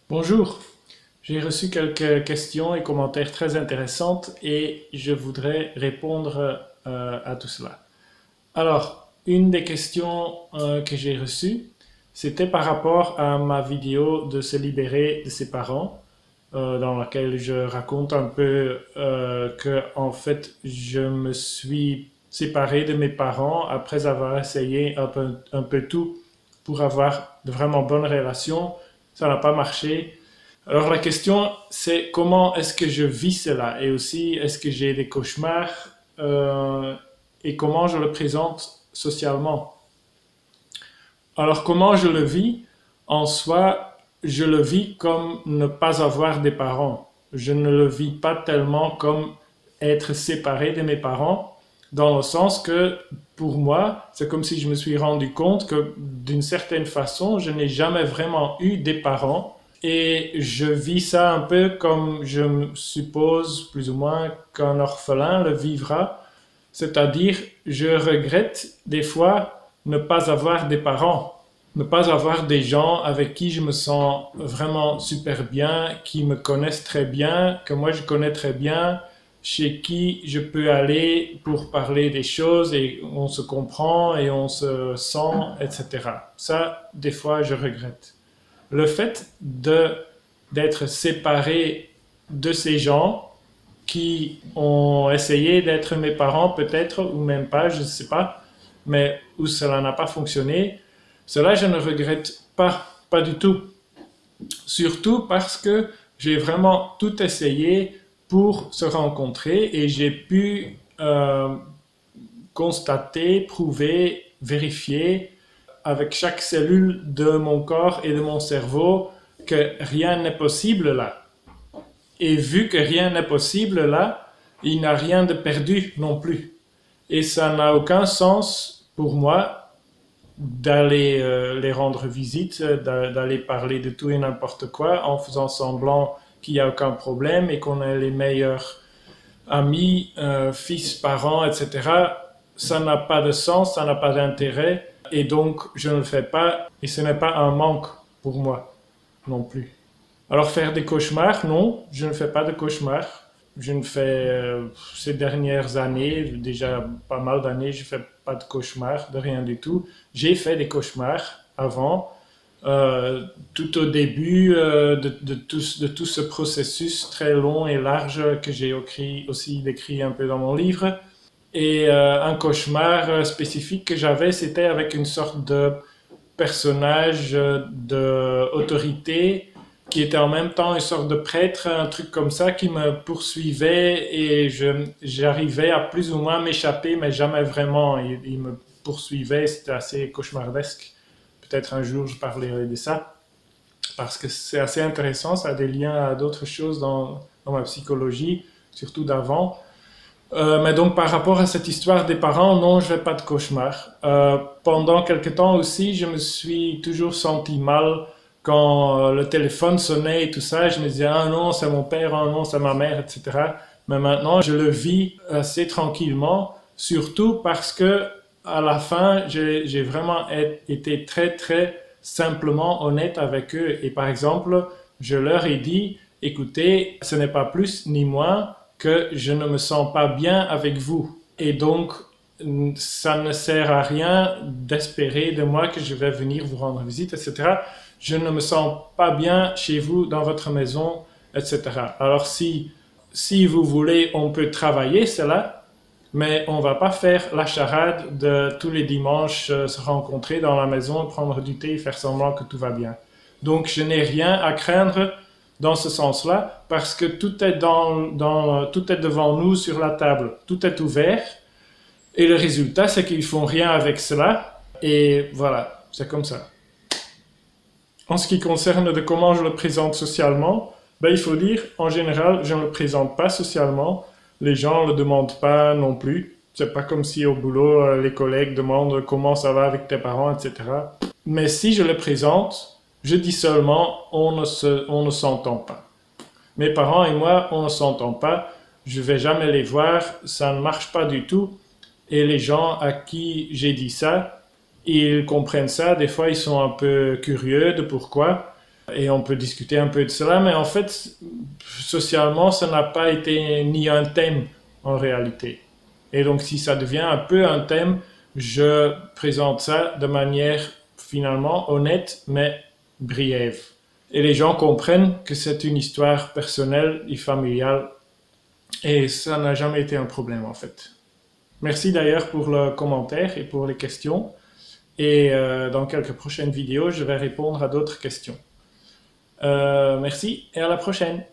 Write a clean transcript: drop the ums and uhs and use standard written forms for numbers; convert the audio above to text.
Bonjour, j'ai reçu quelques questions et commentaires très intéressantes et je voudrais répondre à tout cela. Alors, une des questions que j'ai reçues, c'était par rapport à ma vidéo de se libérer de ses parents, dans laquelle je raconte un peu que en fait je me suis séparé de mes parents après avoir essayé un peu tout pour avoir de vraiment bonnes relations. Ça n'a pas marché. Alors la question, c'est comment est-ce que je vis cela et aussi est-ce que j'ai des cauchemars et comment je le présente socialement. Alors comment je le vis? En soi, je le vis comme ne pas avoir des parents. Je ne le vis pas tellement comme être séparé de mes parents, dans le sens que pour moi, c'est comme si je me suis rendu compte que d'une certaine façon, je n'ai jamais vraiment eu des parents et je vis ça un peu comme je me suppose plus ou moins qu'un orphelin le vivra, c'est-à-dire je regrette des fois ne pas avoir des parents, ne pas avoir des gens avec qui je me sens vraiment super bien, qui me connaissent très bien, que moi je connais très bien, chez qui je peux aller pour parler des choses et on se comprend et on se sent, etc. Ça, des fois, je regrette. Le fait d'être séparé de ces gens qui ont essayé d'être mes parents peut-être, ou même pas, je ne sais pas, mais où cela n'a pas fonctionné, cela je ne regrette pas du tout. Surtout parce que j'ai vraiment tout essayé pour se rencontrer et j'ai pu constater, prouver, vérifier avec chaque cellule de mon corps et de mon cerveau que rien n'est possible là. Et vu que rien n'est possible là, il n'y a rien de perdu non plus. Et ça n'a aucun sens pour moi d'aller les rendre visite, d'aller parler de tout et n'importe quoi en faisant semblant qu'il n'y a aucun problème et qu'on est les meilleurs amis, fils, parents, etc. Ça n'a pas de sens, ça n'a pas d'intérêt et donc je ne le fais pas et ce n'est pas un manque pour moi non plus. Alors faire des cauchemars, non, je ne fais pas de cauchemars. Je ne fais ces dernières années, déjà pas mal d'années, je ne fais pas de cauchemars, de rien du tout. J'ai fait des cauchemars avant, tout au début de tout ce processus très long et large que j'ai aussi décrit un peu dans mon livre. Et un cauchemar spécifique que j'avais, c'était avec une sorte de personnage d'autorité qui était en même temps une sorte de prêtre, un truc comme ça, qui me poursuivait et j'arrivais à plus ou moins m'échapper, mais jamais vraiment. Il me poursuivait, c'était assez cauchemardesque. Peut-être un jour je parlerai de ça, parce que c'est assez intéressant, ça a des liens à d'autres choses dans ma psychologie, surtout d'avant. Mais donc par rapport à cette histoire des parents, non, je ne fais pas de cauchemar. Pendant quelque temps aussi, je me suis toujours senti mal quand le téléphone sonnait et tout ça. Je me disais, ah non, c'est mon père, ah non, c'est ma mère, etc. Mais maintenant, je le vis assez tranquillement, surtout parce que à la fin, j'ai vraiment été très, très simplement honnête avec eux. Et par exemple, je leur ai dit, écoutez, ce n'est pas plus ni moins que je ne me sens pas bien avec vous. Et donc, ça ne sert à rien d'espérer de moi que je vais venir vous rendre visite, etc. Je ne me sens pas bien chez vous, dans votre maison, etc. Alors, si vous voulez, on peut travailler cela, mais on ne va pas faire la charade de tous les dimanches se rencontrer dans la maison, prendre du thé et faire semblant que tout va bien. Donc, je n'ai rien à craindre dans ce sens-là, parce que tout est, tout est devant nous sur la table, tout est ouvert, et le résultat, c'est qu'ils font rien avec cela, et voilà, c'est comme ça. En ce qui concerne de comment je le présente socialement, ben, il faut dire, en général, je ne le présente pas socialement, les gens ne le demandent pas non plus, c'est pas comme si au boulot, les collègues demandent comment ça va avec tes parents, etc. Mais si je le présente, je dis seulement on ne s'entend pas. Mes parents et moi, on ne s'entend pas. Je ne vais jamais les voir. Ça ne marche pas du tout. Et les gens à qui j'ai dit ça, ils comprennent ça. Des fois, ils sont un peu curieux de pourquoi. Et on peut discuter un peu de cela, mais en fait, socialement, ça n'a pas été ni un thème en réalité. Et donc, si ça devient un peu un thème, je présente ça de manière finalement honnête, mais briève. Et les gens comprennent que c'est une histoire personnelle et familiale, et ça n'a jamais été un problème en fait. Merci d'ailleurs pour le commentaire et pour les questions. Et dans quelques prochaines vidéos, je vais répondre à d'autres questions. Merci et à la prochaine.